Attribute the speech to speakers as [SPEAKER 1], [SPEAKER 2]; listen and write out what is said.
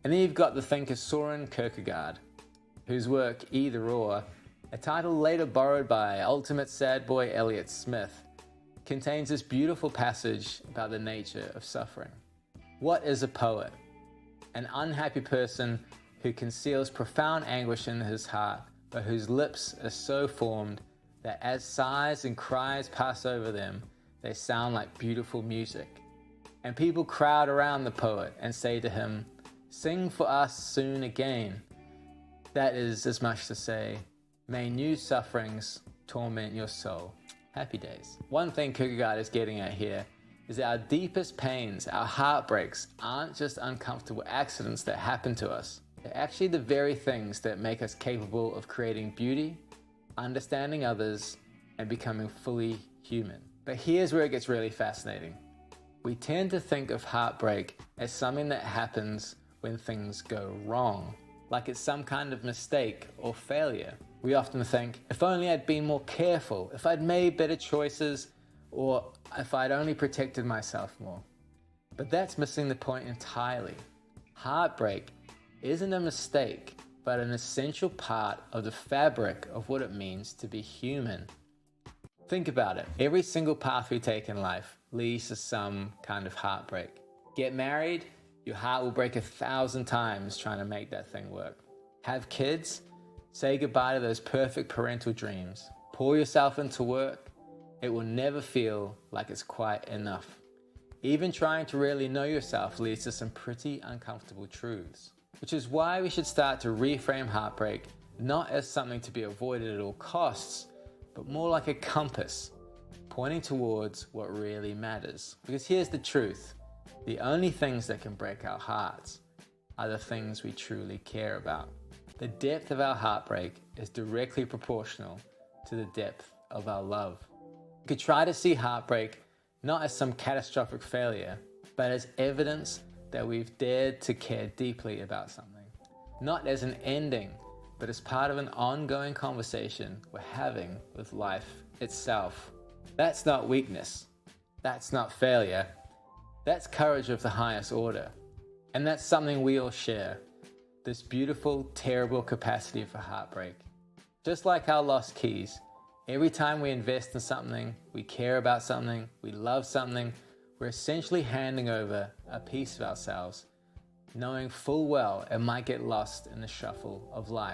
[SPEAKER 1] And then you've got the thinker Soren Kierkegaard, whose work Either Or, a title later borrowed by ultimate sad boy Elliott Smith, contains this beautiful passage about the nature of suffering. What is a poet? An unhappy person who conceals profound anguish in his heart, but whose lips are so formed that as sighs and cries pass over them, they sound like beautiful music. And people crowd around the poet and say to him, "Sing for us soon again." That is as much to say, may new sufferings torment your soul. Happy days. One thing Kierkegaard is getting at here is that our deepest pains, our heartbreaks, aren't just uncomfortable accidents that happen to us. They're actually the very things that make us capable of creating beauty, understanding others, and becoming fully human. But here's where it gets really fascinating. We tend to think of heartbreak as something that happens when things go wrong, like it's some kind of mistake or failure. We often think, if only I'd been more careful, if I'd made better choices, or if I'd only protected myself more. But that's missing the point entirely. Heartbreak isn't a mistake, but an essential part of the fabric of what it means to be human. Think about it. Every single path we take in life leads to some kind of heartbreak. Get married, your heart will break 1,000 times trying to make that thing work. Have kids, say goodbye to those perfect parental dreams. Pour yourself into work, it will never feel like it's quite enough. Even trying to really know yourself leads to some pretty uncomfortable truths. Which is why we should start to reframe heartbreak not as something to be avoided at all costs, but more like a compass, pointing towards what really matters. Because here's the truth, the only things that can break our hearts are the things we truly care about. The depth of our heartbreak is directly proportional to the depth of our love. You could try to see heartbreak not as some catastrophic failure, but as evidence that we've dared to care deeply about something. Not as an ending, but as part of an ongoing conversation we're having with life itself. That's not weakness. That's not failure. That's courage of the highest order. And that's something we all share. This beautiful, terrible capacity for heartbreak. Just like our lost keys, every time we invest in something, we care about something, we love something, we're essentially handing over a piece of ourselves, knowing full well it might get lost in the shuffle of life.